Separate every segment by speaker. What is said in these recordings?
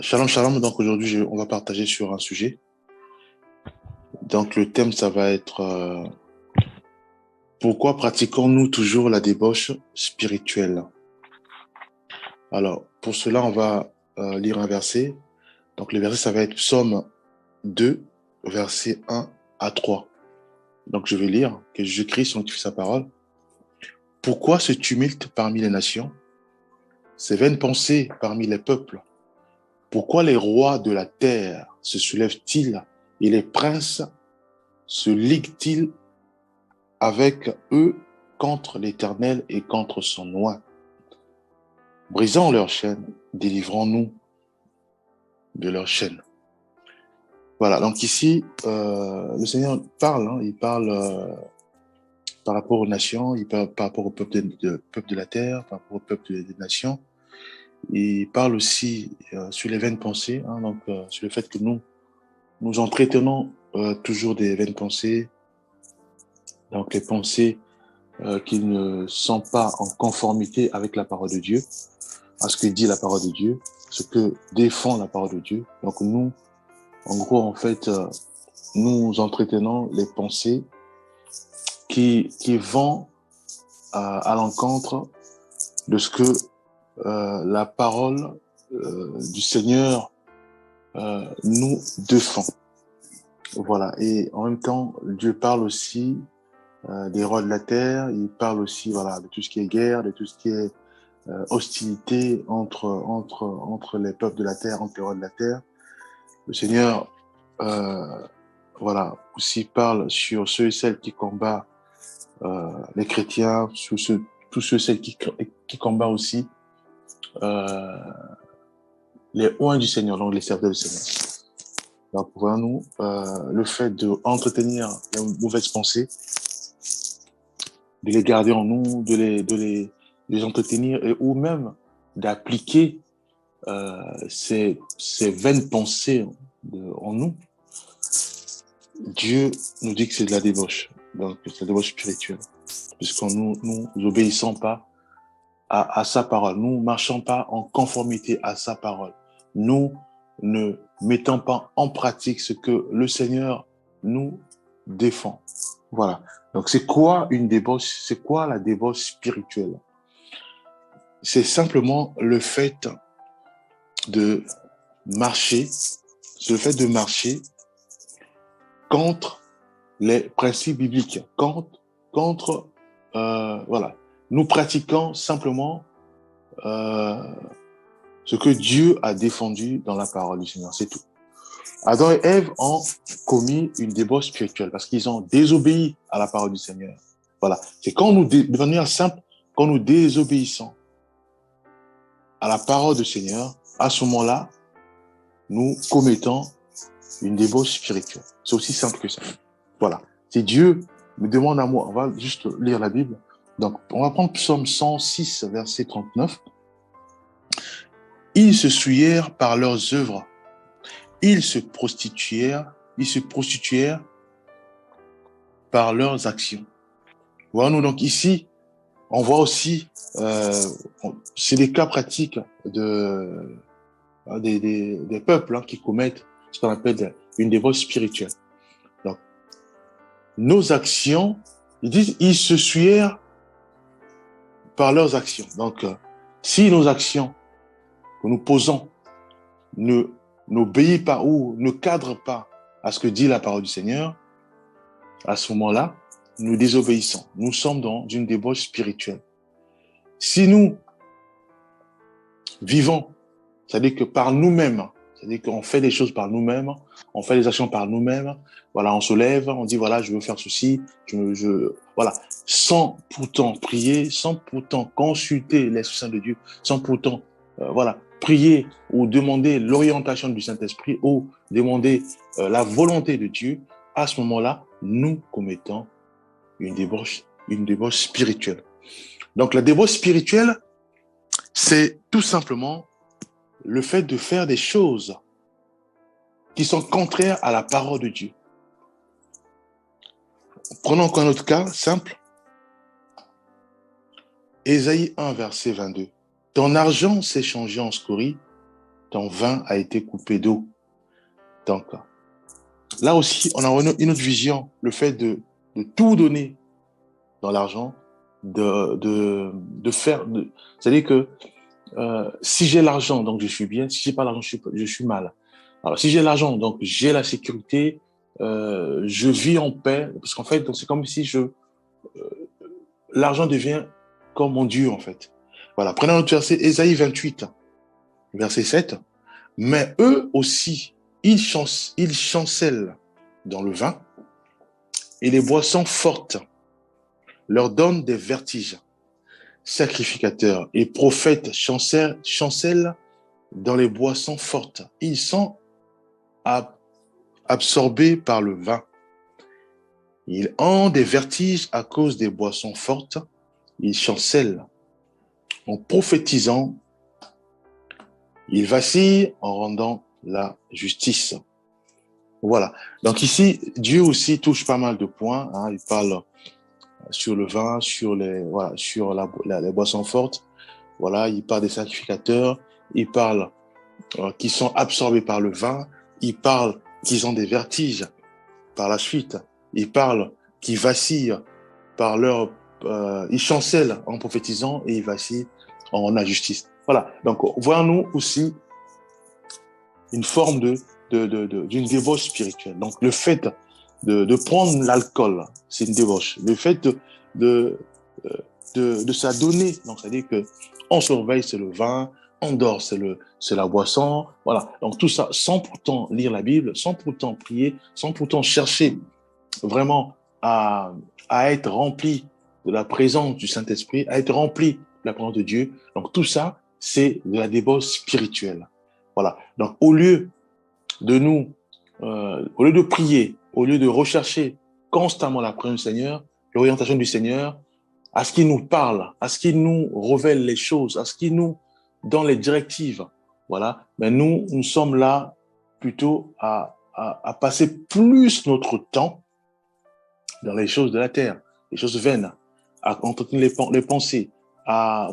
Speaker 1: Shalom, shalom. Donc aujourd'hui, on va partager sur un sujet. Donc le thème, ça va être pourquoi pratiquons-nous toujours la débauche spirituelle? Alors, pour cela, on va lire un verset. Donc le verset, ça va être Psaume 2, versets 1 à 3. Donc je vais lire que Jésus-Christ sanctifie sa parole. Pourquoi ce tumulte parmi les nations? Ces vaines pensées parmi les peuples? Pourquoi les rois de la terre se soulèvent-ils et les princes se liguent-ils avec eux contre l'Éternel et contre son oint? Brisons leurs chaînes, délivrons-nous de leurs chaînes. Voilà, donc ici, le Seigneur parle, il parle par rapport aux nations, il parle par rapport au peuple de la terre, par rapport au peuple des nations. Il parle aussi sur les vaines pensées, donc sur le fait que nous entretenons toujours des vaines pensées, donc les pensées qui ne sont pas en conformité avec la parole de Dieu, à ce que dit la parole de Dieu, ce que défend la parole de Dieu. Donc nous, en gros, en fait, nous entretenons les pensées qui vont à l'encontre de ce que la parole du Seigneur nous défend. Voilà. Et en même temps, Dieu parle aussi des rois de la terre. Il parle aussi, voilà, de tout ce qui est guerre, de tout ce qui est hostilité entre les peuples de la terre, entre les rois de la terre. Le Seigneur, voilà, aussi parle sur ceux et celles qui combattent les chrétiens, sur tous ceux et celles qui combattent aussi les oints du Seigneur, donc les serviteurs du Seigneur. Donc, voyons-nous, le fait d'entretenir les mauvaises pensées, de les garder en nous, de les entretenir, ou même d'appliquer ces vaines pensées en nous, Dieu nous dit que c'est de la débauche. Donc, c'est de la débauche spirituelle. Puisqu'on nous obéissons pas à sa parole. Nous marchons pas en conformité à sa parole. Nous ne mettons pas en pratique ce que le Seigneur nous défend. Voilà. Donc, c'est quoi une débauche? C'est quoi la débauche spirituelle? C'est simplement le fait de marcher, contre les principes bibliques, contre voilà. Nous pratiquons simplement ce que Dieu a défendu dans la parole du Seigneur, c'est tout. Adam et Ève ont commis une débauche spirituelle parce qu'ils ont désobéi à la parole du Seigneur. Voilà. C'est quand nous, de manière simple, quand nous désobéissons à la parole du Seigneur, à ce moment-là, nous commettons une débauche spirituelle. C'est aussi simple que ça. Voilà. Si Dieu me demande à moi, on va juste lire la Bible. Donc, on va prendre Psaume 106, verset 39. Ils se souillèrent par leurs œuvres. Ils se prostituèrent par leurs actions. Voyons-nous donc ici, on voit aussi, c'est des cas pratiques des peuples qui commettent ce qu'on appelle une débauche spirituelle. Donc, nos actions, ils disent, ils se souillèrent par leurs actions. Donc, si nos actions que nous posons n'obéissent pas ou ne cadrent pas à ce que dit la parole du Seigneur, à ce moment-là, nous désobéissons. Nous sommes dans une débauche spirituelle. Si nous vivons, c'est-à-dire que par nous-mêmes, c'est-à-dire qu'on fait des choses par nous-mêmes, on fait des actions par nous-mêmes, voilà, on se lève, on dit voilà, je veux faire ceci, voilà, sans pourtant prier, sans pourtant consulter l'Esprit Saint de Dieu, sans pourtant, voilà, prier ou demander l'orientation du Saint-Esprit ou demander la volonté de Dieu, à ce moment-là, nous commettons une débauche spirituelle. Donc la débauche spirituelle, c'est tout simplement le fait de faire des choses qui sont contraires à la parole de Dieu. Prenons encore un autre cas simple. Ésaïe 1, verset 22. Ton argent s'est changé en scorie, ton vin a été coupé d'eau. Donc, là aussi, on a une autre vision, le fait de tout donner dans l'argent, de faire... c'est-à-dire que si j'ai l'argent, donc je suis bien. Si j'ai pas l'argent, je suis mal. Alors, si j'ai l'argent, donc j'ai la sécurité, je vis en paix, parce qu'en fait, donc, c'est comme si l'argent devient comme mon Dieu, en fait. Voilà, prenons notre verset, Ésaïe 28, verset 7. Mais eux aussi, ils chancellent dans le vin, et les boissons fortes leur donnent des vertiges. Sacrificateurs et prophètes chancellent dans les boissons fortes. Ils sont absorbés par le vin. Ils ont des vertiges à cause des boissons fortes. Ils chancellent en prophétisant. Ils vacillent en rendant la justice. Voilà. Donc ici, Dieu aussi touche pas mal de points. Hein. Il parle sur le vin, sur sur les boissons fortes. Voilà. Il parle des sacrificateurs. Il parle qui sont absorbés par le vin. Il parle qu'ils ont des vertiges par la suite. Il parle qu'ils vacillent par leur... ils chancellent en prophétisant et ils vacillent en injustice. Voilà. Donc, voyons-nous aussi une forme d'une débauche spirituelle. Donc, le fait de prendre l'alcool, c'est une débauche. Le fait de s'adonner, donc c'est-à-dire que on surveille, c'est le vin, on dort, c'est la boisson, voilà. Donc tout ça, sans pourtant lire la Bible, sans pourtant prier, sans pourtant chercher vraiment à être rempli de la présence du Saint-Esprit, à être rempli de la présence de Dieu. Donc tout ça, c'est de la débauche spirituelle. Voilà. Donc au lieu de prier, au lieu de rechercher constamment la présence du Seigneur, l'orientation du Seigneur, à ce qu'il nous parle, à ce qu'il nous révèle les choses, à ce qu'il nous donne les directives, voilà, mais nous sommes là plutôt à passer plus notre temps dans les choses de la terre, les choses vaines, à entretenir les pensées, à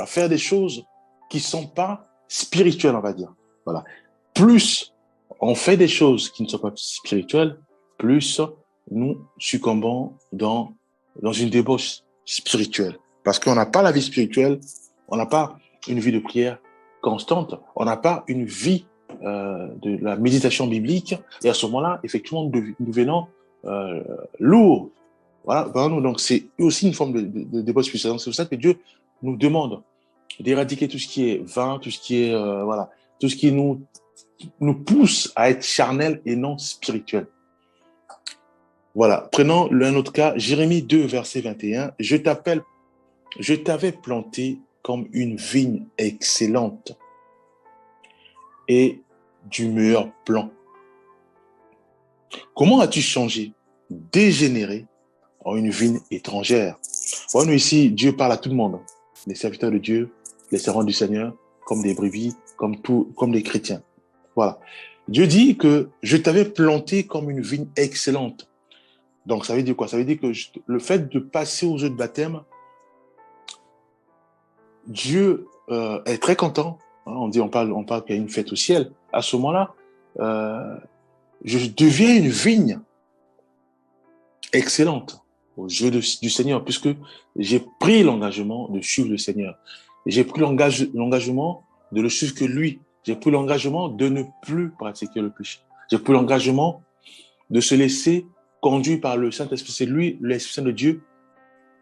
Speaker 1: faire des choses qui sont pas spirituelles, on va dire. Voilà. Plus on fait des choses qui ne sont pas spirituelles, plus nous succombons dans une débauche spirituelle. Parce qu'on n'a pas la vie spirituelle, on n'a pas une vie de prière constante, on n'a pas une vie de la méditation biblique, et à ce moment-là, effectivement, nous devenons lourds. Voilà, donc c'est aussi une forme de débauche spirituelle. C'est pour ça que Dieu nous demande d'éradiquer tout ce qui est vain, tout ce qui est tout ce qui nous pousse à être charnel et non spirituel. Voilà, prenons un autre cas, Jérémie 2, verset 21. Je t'avais planté comme une vigne excellente et du meilleur plan. Comment as-tu changé, dégénéré en une vigne étrangère? Nous ici, Dieu parle à tout le monde. Les serviteurs de Dieu, les servants du Seigneur, comme des brebis, comme des chrétiens. Voilà. Dieu dit que je t'avais planté comme une vigne excellente. Donc, ça veut dire quoi? Ça veut dire que le fait de passer aux eaux de baptême, Dieu est très content. Hein, on parle qu'il y a une fête au ciel. À ce moment-là, je deviens une vigne excellente aux yeux du Seigneur, puisque j'ai pris l'engagement de suivre le Seigneur. J'ai pris l'engagement de le suivre que lui. J'ai pris l'engagement de ne plus pratiquer le péché. J'ai pris l'engagement de se laisser conduire par le Saint-Esprit. C'est lui, l'Esprit Saint de Dieu,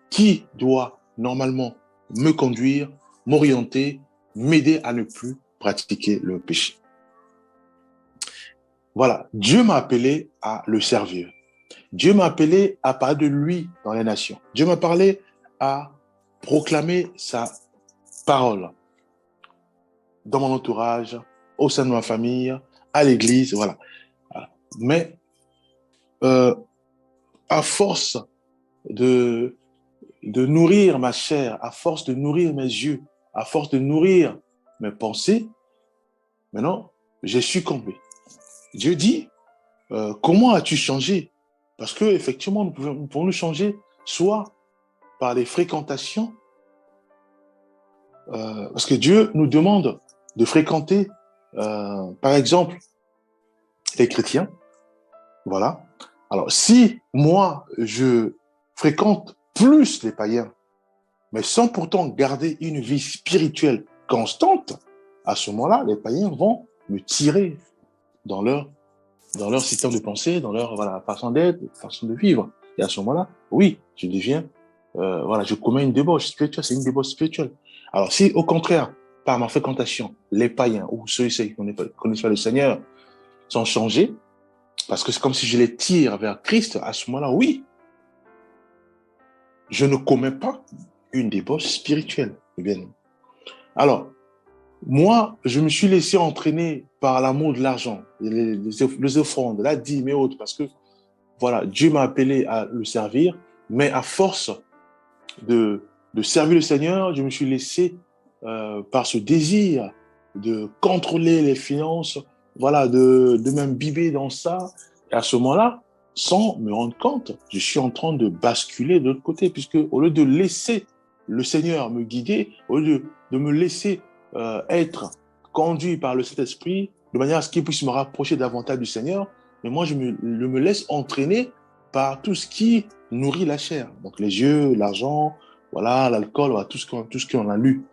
Speaker 1: qui doit normalement me conduire, m'orienter, m'aider à ne plus pratiquer le péché. Voilà, Dieu m'a appelé à le servir. Dieu m'a appelé à parler de lui dans les nations. Dieu m'a parlé à proclamer sa parole dans mon entourage, au sein de ma famille, à l'église, voilà. Mais à force de nourrir ma chair, à force de nourrir mes yeux, à force de nourrir mes pensées, maintenant, j'ai succombé. Dieu dit, comment as-tu changé? Parce que effectivement, nous pouvons nous changer soit par les fréquentations, parce que Dieu nous demande de fréquenter, par exemple, les chrétiens. Voilà. Alors, si moi, je fréquente plus les païens, mais sans pourtant garder une vie spirituelle constante, à ce moment-là, les païens vont me tirer dans leur système de pensée, dans leur façon d'être, façon de vivre. Et à ce moment-là, oui, je deviens, je commets une débauche spirituelle, c'est une débauche spirituelle. Alors, si au contraire, par ma fréquentation, les païens ou ceux qui ne connaissent pas le Seigneur sont changés, parce que c'est comme si je les tire vers Christ, à ce moment-là, oui, je ne commets pas une débauche spirituelle. Bien. Alors, moi, je me suis laissé entraîner par l'amour de l'argent, les offrandes, la dîme et autres, parce que, voilà, Dieu m'a appelé à le servir, mais à force de servir le Seigneur, je me suis laissé, par ce désir de contrôler les finances, voilà, de m'imbiber dans ça. Et à ce moment-là, sans me rendre compte, je suis en train de basculer de l'autre côté, puisque au lieu de laisser le Seigneur me guider, au lieu de me laisser être conduit par le Saint-Esprit, de manière à ce qu'il puisse me rapprocher davantage du Seigneur, mais moi, je me laisse entraîner par tout ce qui nourrit la chair. Donc, les yeux, l'argent, voilà, l'alcool, voilà, tout ce qu'on a lu.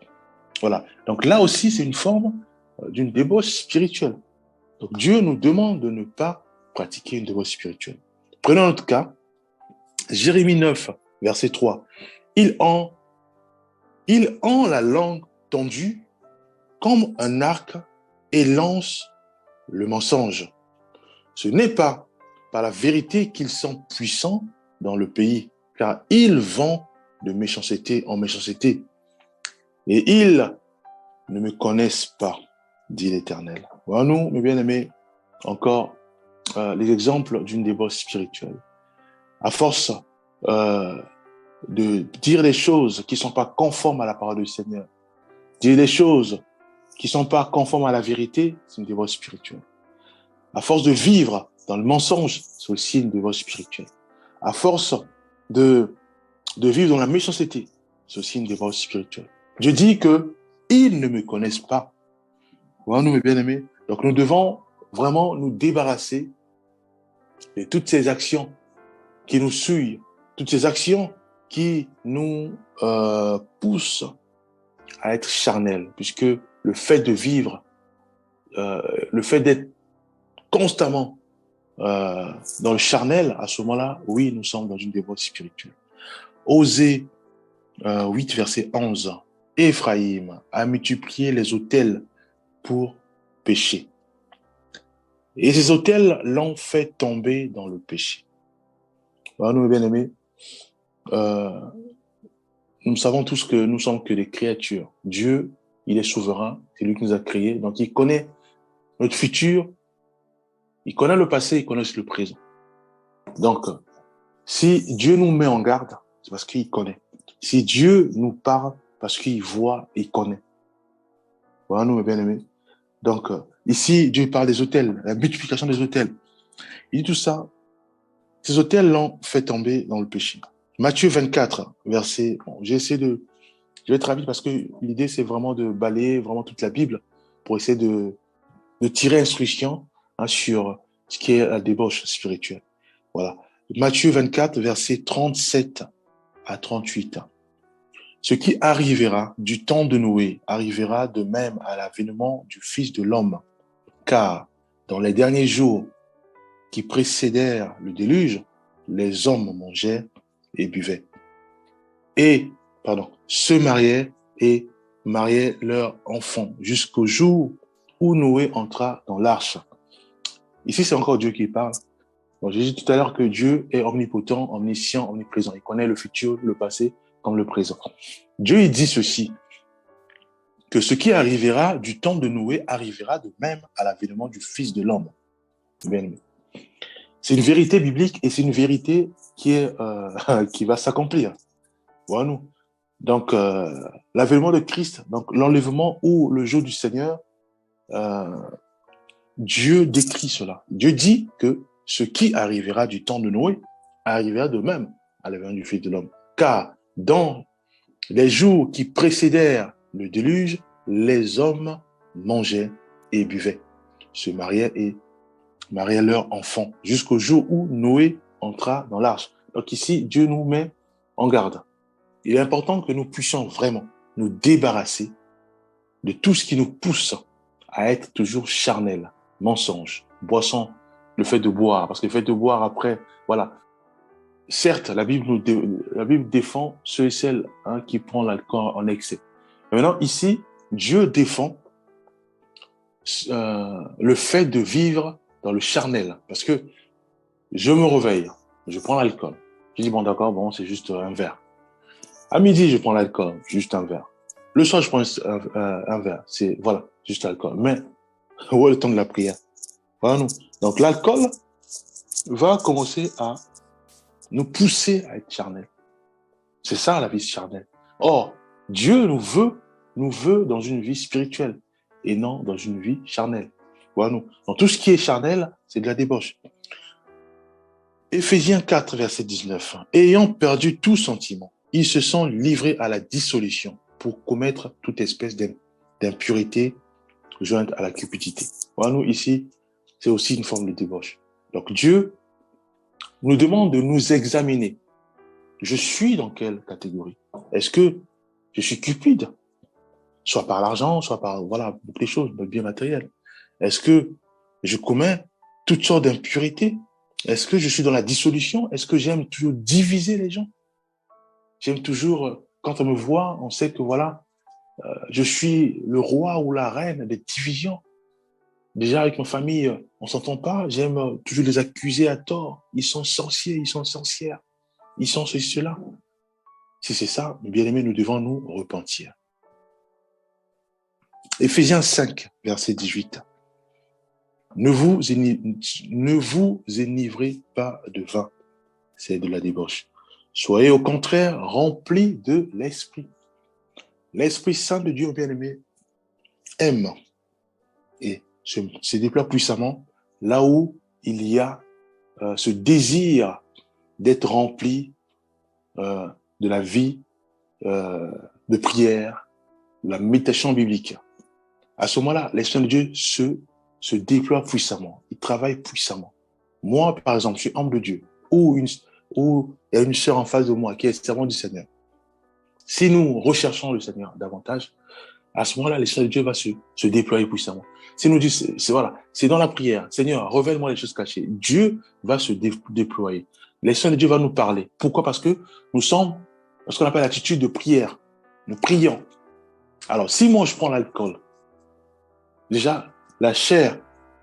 Speaker 1: Voilà. Donc, là aussi, c'est une forme d'une débauche spirituelle. Donc, Dieu nous demande de ne pas pratiquer une débauche spirituelle. Prenons notre cas, Jérémie 9, verset 3. Ils ont la langue tendue comme un arc et lancent le mensonge. Ce n'est pas par la vérité qu'ils sont puissants dans le pays, car ils vont de méchanceté en méchanceté. Et ils ne me connaissent pas, dit l'Éternel. Voilà, nous, mes bien-aimés, encore les exemples d'une débauche spirituelle. À force de dire des choses qui ne sont pas conformes à la parole du Seigneur, dire des choses qui ne sont pas conformes à la vérité, c'est une débauche spirituelle. À force de vivre dans le mensonge, c'est aussi une débauche spirituelle. À force de vivre dans la méchanceté, c'est aussi une débauche spirituelle. Dieu dit que ils ne me connaissent pas. Voilà, nous, mes bien-aimés. Donc, nous devons vraiment nous débarrasser de toutes ces actions qui nous souillent, toutes ces actions qui nous poussent à être charnels, puisque le fait de vivre, le fait d'être constamment dans le charnel, à ce moment-là, oui, nous sommes dans une débauche spirituelle. Osée 8, verset 11. Éphraïm a multiplié les autels pour pécher. Et ces autels l'ont fait tomber dans le péché. Alors, nous, bien-aimés, nous savons tous que nous sommes que des créatures. Dieu, il est souverain, c'est lui qui nous a créés, donc il connaît notre futur, il connaît le passé, il connaît le présent. Donc, si Dieu nous met en garde, c'est parce qu'il connaît. Si Dieu nous parle, parce qu'il voit, il connaît. Voilà, nous, mes bien-aimés. Donc, ici, Dieu parle des autels, la multiplication des autels. Il dit tout ça. Ces autels l'ont fait tomber dans le péché. Matthieu 24, verset... Bon, je vais être rapide parce que l'idée, c'est vraiment de balayer vraiment toute la Bible pour essayer de tirer instruction sur ce qui est la débauche spirituelle. Voilà. Matthieu 24, verset 37 à 38. Ce qui arrivera du temps de Noé arrivera de même à l'avènement du Fils de l'homme. Car dans les derniers jours qui précédèrent le déluge, les hommes mangeaient et buvaient. Se mariaient et mariaient leurs enfants jusqu'au jour où Noé entra dans l'arche. Ici, c'est encore Dieu qui parle. Donc, j'ai dit tout à l'heure que Dieu est omnipotent, omniscient, omniprésent. Il connaît le futur, le passé, comme le présent. Dieu, il dit ceci, que ce qui arrivera du temps de Noé arrivera de même à l'avènement du Fils de l'homme. Bien, c'est une vérité biblique et c'est une vérité qui va s'accomplir. Voilà, nous. Donc, l'avènement de Christ, donc l'enlèvement ou le jour du Seigneur, Dieu décrit cela. Dieu dit que ce qui arrivera du temps de Noé arrivera de même à l'avènement du Fils de l'homme. Car dans les jours qui précédèrent le déluge, les hommes mangeaient et buvaient, se mariaient et mariaient leurs enfants, jusqu'au jour où Noé entra dans l'arche. Donc ici, Dieu nous met en garde. Il est important que nous puissions vraiment nous débarrasser de tout ce qui nous pousse à être toujours charnel, mensonge, boisson, le fait de boire, parce que le fait de boire après, voilà. Certes, la Bible défend ceux et celles qui prennent l'alcool en excès. Mais maintenant, ici, Dieu défend le fait de vivre dans le charnel, parce que je me réveille, je prends l'alcool. Je dis, bon d'accord, bon, c'est juste un verre. À midi, je prends l'alcool, juste un verre. Le soir, je prends un verre, c'est, voilà, juste l'alcool. Mais, où est le temps de la prière? Voilà, nous. Donc, l'alcool va commencer à nous pousser à être charnel. C'est ça, la vie charnelle. Or, Dieu nous veut dans une vie spirituelle et non dans une vie charnelle. Voilà, nous. Donc, tout ce qui est charnel, c'est de la débauche. Éphésiens 4, verset 19. Ayant perdu tout sentiment, ils se sont livrés à la dissolution pour commettre toute espèce d'impureté jointe à la cupidité. Voilà, nous, ici, c'est aussi une forme de débauche. Donc, Dieu nous demande de nous examiner. Je suis dans quelle catégorie? Est-ce que je suis cupide? Soit par l'argent, soit par, voilà, beaucoup de choses, le bien matériel. Est-ce que je commets toutes sortes d'impuretés? Est-ce que je suis dans la dissolution? Est-ce que j'aime toujours diviser les gens? J'aime toujours, quand on me voit, on sait que voilà, je suis le roi ou la reine des divisions. Déjà, avec ma famille, on s'entend pas. J'aime toujours les accuser à tort. Ils sont sorciers, ils sont sorcières. Ils sont ceci, cela. Si c'est ça, bien aimés, nous devons nous repentir. Éphésiens 5, verset 18. Ne vous enivrez pas de vin, c'est de la débauche. Soyez au contraire remplis de l'Esprit. L'Esprit Saint de Dieu, bien aimé, aime et se déploie puissamment là où il y a ce désir d'être rempli de la vie de prière, de la méditation biblique. À ce moment-là, l'Esprit de Dieu se déploie puissamment. Il travaille puissamment. Moi, par exemple, je suis homme de Dieu, ou il y a une sœur en face de moi qui est servante du Seigneur. Si nous recherchons le Seigneur davantage, à ce moment-là, l'Esprit de Dieu va se déployer puissamment. Si nous disons, c'est dans la prière, Seigneur, révèle-moi les choses cachées, Dieu va se déployer. L'Esprit de Dieu va nous parler. Pourquoi? Parce que nous sommes ce qu'on appelle l'attitude de prière. Nous prions. Alors, si moi je prends l'alcool, déjà, la chair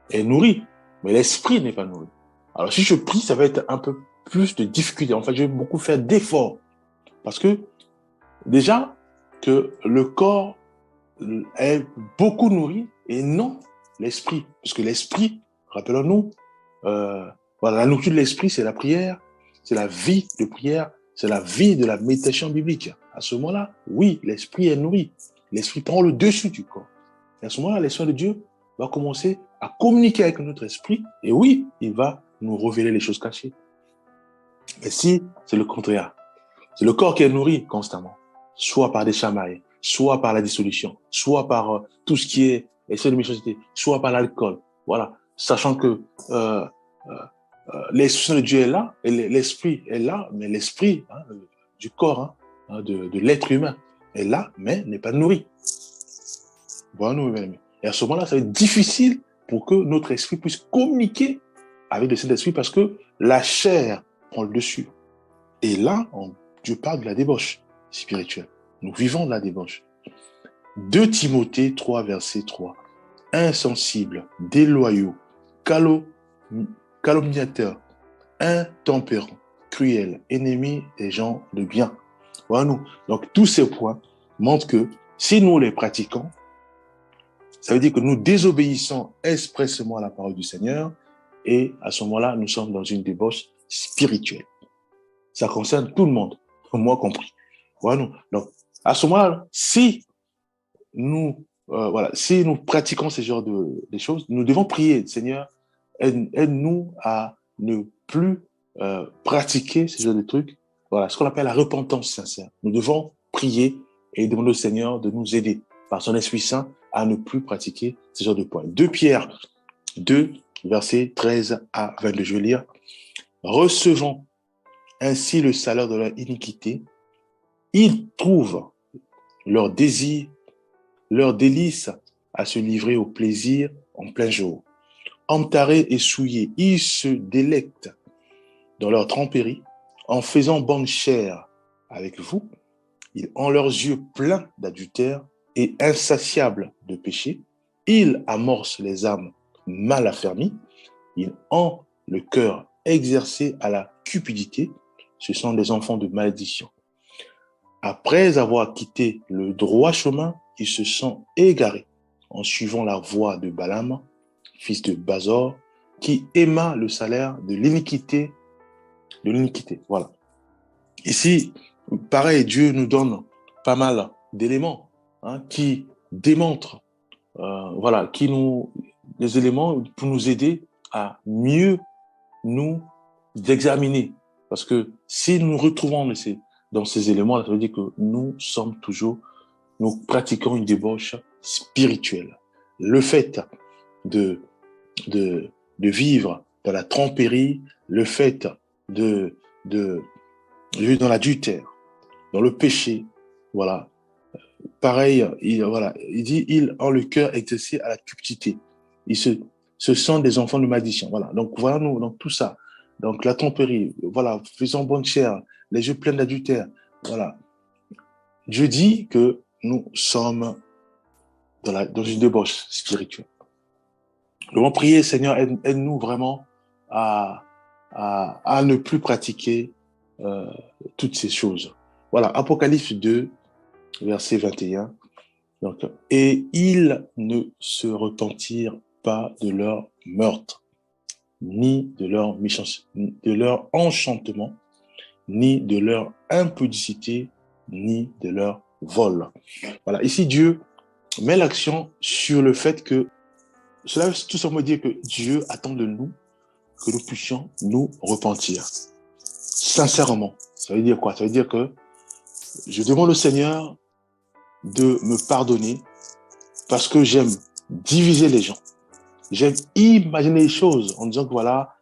Speaker 1: est nourrie, mais l'esprit n'est pas nourri. Alors, si je prie, ça va être un peu plus de difficulté. En fait, je vais beaucoup faire d'efforts. Parce que, déjà, que le corps est beaucoup nourri et non l'esprit. Parce que l'esprit, rappelons-nous, voilà, la nourriture de l'esprit, c'est la prière, c'est la vie de prière, c'est la vie de la méditation biblique. À ce moment-là, oui, l'esprit est nourri. L'esprit prend le dessus du corps. Et à ce moment-là, l'Esprit de Dieu va commencer à communiquer avec notre esprit et oui, il va nous révéler les choses cachées. Mais si c'est le contraire, c'est le corps qui est nourri constamment, soit par des chamailles, soit par la dissolution, soit par tout ce qui est excès de méchanceté, soit par l'alcool. Voilà, sachant que l'Esprit de Dieu est là, et l'Esprit est là, mais l'Esprit du corps, de l'être humain est là, mais n'est pas nourri. Voilà, nous, et à ce moment-là, ça va être difficile pour que notre esprit puisse communiquer avec le Saint-Esprit parce que la chair prend le dessus. Et là, Dieu parle de la débauche spirituelle. Nous vivons de la débauche. 2 Timothée 3, verset 3. Insensibles, déloyaux, calomniateurs, intempérants, cruels, ennemis des gens de bien. Voilà nous. Donc, tous ces points montrent que si nous les pratiquons, ça veut dire que nous désobéissons expressément à la parole du Seigneur et à ce moment-là, nous sommes dans une débauche spirituelle. Ça concerne tout le monde, moi compris. Voilà. Donc, à ce moment-là, si nous pratiquons ce genre de choses, nous devons prier, Seigneur, aide-nous à ne plus pratiquer ce genre de trucs. Voilà, ce qu'on appelle la repentance sincère. Nous devons prier et demander au Seigneur de nous aider par son Esprit Saint à ne plus pratiquer ce genre de points. 2 Pierre 2, versets 13 à 22. Je vais lire. Recevant ainsi le salaire de leur iniquité, ils trouvent leur désir, leur délice à se livrer au plaisir en plein jour. Entarés et souillés, ils se délectent dans leur tromperie en faisant bonne chère avec vous. Ils ont leurs yeux pleins d'adultère et insatiables de péché. Ils amorcent les âmes mal affermies. Ils ont le cœur exercé à la cupidité. Ce sont des enfants de malédiction. Après avoir quitté le droit chemin, ils se sont égarés en suivant la voie de Balaam, fils de Bazor, qui aima le salaire de l'iniquité. Voilà. Ici, pareil, Dieu nous donne pas mal d'éléments qui démontrent, des éléments pour nous aider à mieux nous examiner. Parce que si nous nous retrouvons dans ces éléments, ça veut dire que nous pratiquons une débauche spirituelle. Le fait de vivre dans la tromperie, le fait de vivre dans l'adultère, dans le péché, voilà. Pareil, il dit, ils ont le cœur exercé à la cupidité. Ce sont des enfants de malédiction. Voilà. Donc, voilà, nous, dans tout ça. Donc, la tromperie, voilà, faisons bonne chère, les yeux pleins d'adultère. Voilà. Dieu dit que nous sommes dans une débauche spirituelle. Nous allons prier, Seigneur, aide-nous vraiment à ne plus pratiquer toutes ces choses. Voilà, Apocalypse 2, verset 21. Donc, et ils ne se repentirent pas de leur meurtre, ni de leur méchanceté, de leur enchantement, ni de leur impudicité, ni de leur vol. Voilà, ici Dieu met l'accent sur le fait que cela veut tout simplement dire que Dieu attend de nous que nous puissions nous repentir. Sincèrement, ça veut dire quoi? Ça veut dire que je demande au Seigneur de me pardonner parce que j'aime diviser les gens. J'aime imaginer les choses en disant que voilà,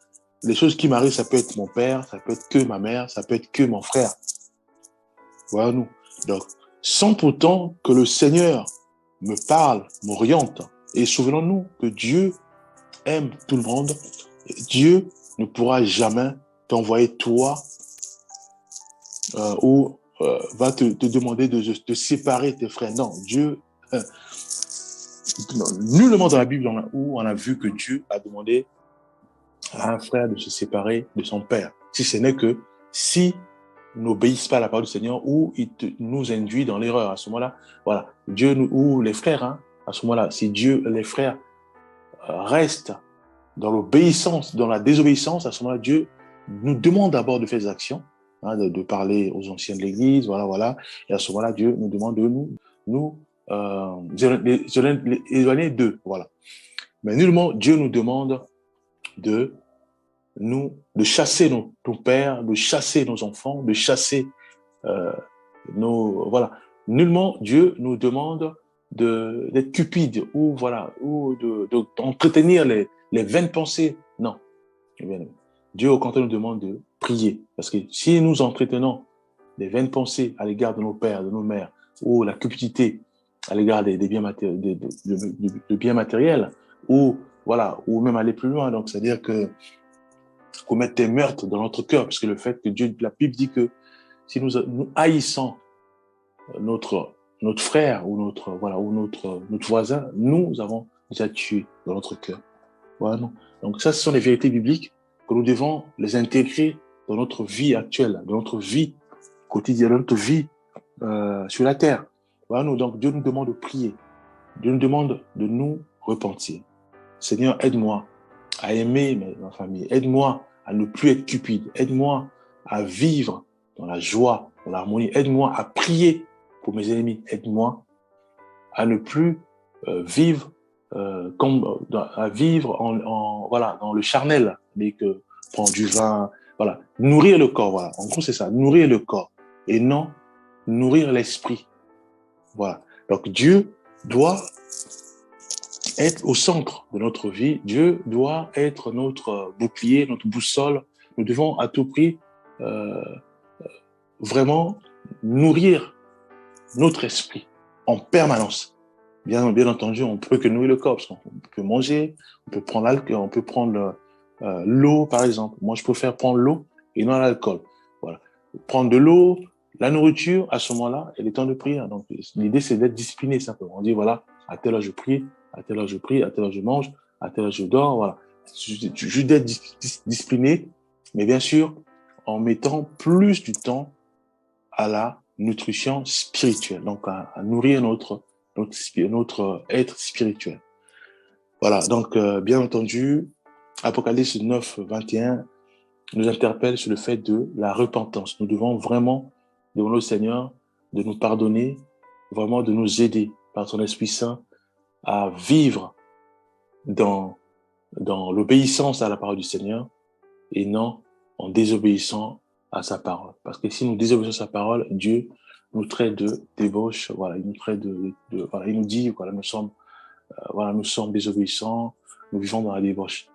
Speaker 1: les choses qui m'arrivent, ça peut être mon père, ça peut être que ma mère, ça peut être que mon frère. Voilà nous. Donc, sans pourtant que le Seigneur me parle, m'oriente. Et souvenons-nous que Dieu aime tout le monde. Dieu ne pourra jamais t'envoyer toi ou va te demander de séparer tes frères. Non, Dieu, nullement dans la Bible où on a vu que Dieu a demandé à un frère de se séparer de son père. Si ce n'est que si n'obéissent pas à la parole du Seigneur ou il nous induit dans l'erreur. À ce moment-là, voilà, Dieu ou les frères, à ce moment-là, si les frères restent dans l'obéissance, dans la désobéissance, à ce moment-là, Dieu nous demande d'abord de faire des actions, de parler aux anciens de l'Église, voilà. Et à ce moment-là, Dieu nous demande de nous éloigner d'eux, voilà. Mais nullement, Dieu nous demande de chasser nos pères, de chasser nos enfants, de chasser voilà. Nullement Dieu nous demande d'être cupide ou d'entretenir les vaines pensées. Non. Dieu au contraire nous demande de prier. Parce que si nous entretenons les vaines pensées à l'égard de nos pères, de nos mères, ou la cupidité à l'égard des biens matériels, de biens matériels, ou même aller plus loin. Donc, c'est-à-dire que commettre des meurtres dans notre cœur, parce que le fait que la Bible dit que si nous haïssons notre frère ou notre voisin, nous avons déjà tué dans notre cœur. Voilà, non. Donc ça, ce sont les vérités bibliques que nous devons les intégrer dans notre vie actuelle, dans notre vie quotidienne, dans notre vie sur la terre. Voilà, non. Donc Dieu nous demande de prier. Dieu nous demande de nous repentir. Seigneur, aide-moi à aimer ma famille. Aide-moi à ne plus être cupide. Aide-moi à vivre dans la joie, dans l'harmonie. Aide-moi à prier pour mes ennemis. Aide-moi à ne plus vivre à vivre dans le charnel, mais que prendre du vin, voilà, nourrir le corps, voilà. En gros, c'est ça, nourrir le corps et non nourrir l'esprit. Voilà. Donc Dieu doit être au centre de notre vie. Dieu doit être notre bouclier, notre boussole. Nous devons à tout prix euh, vraiment nourrir notre esprit en permanence. Bien entendu, on peut que nourrir le corps, parce qu'on peut manger, on peut prendre l'alcool, on peut prendre l'eau, par exemple. Moi, je préfère prendre l'eau et non l'alcool. Voilà. Prendre de l'eau, la nourriture, à ce moment-là, et les temps de prière. Donc, l'idée, c'est d'être discipliné, simplement. On dit, voilà, à telle heure je prie, à telle heure je prie, à telle heure je mange, à telle heure je dors, voilà. Juste d'être discipliné, mais bien sûr, en mettant plus du temps à la nutrition spirituelle, donc à nourrir notre être spirituel. Voilà, donc bien entendu, Apocalypse 9, 21 nous interpelle sur le fait de la repentance. Nous devons vraiment demander au Seigneur de nous pardonner, vraiment de nous aider par son Esprit Saint à vivre dans, dans l'obéissance à la parole du Seigneur et non en désobéissant à sa parole. Parce que si nous désobéissons à sa parole, Dieu nous traite de débauche, voilà, il nous traite voilà, il nous dit, voilà, nous sommes désobéissants, nous vivons dans la débauche.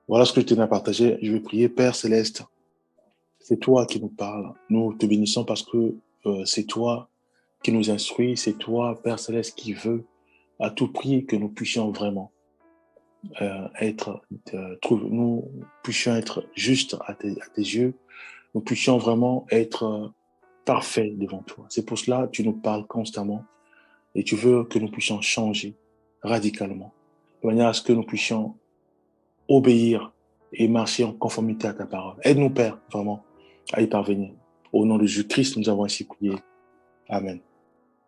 Speaker 1: Voilà ce que je tenais à partager. Je vais prier, Père Céleste, c'est toi qui nous parles. Nous te bénissons parce que c'est toi qui nous instruis, c'est toi, Père Céleste, qui veut à tout prix que nous puissions vraiment nous puissions être justes à tes yeux, nous puissions vraiment être parfaits devant toi. C'est pour cela que tu nous parles constamment et tu veux que nous puissions changer radicalement, de manière à ce que nous puissions obéir et marcher en conformité à ta parole. Aide-nous, Père, vraiment, à y parvenir. Au nom de Jésus-Christ, nous avons ainsi prié. Amen.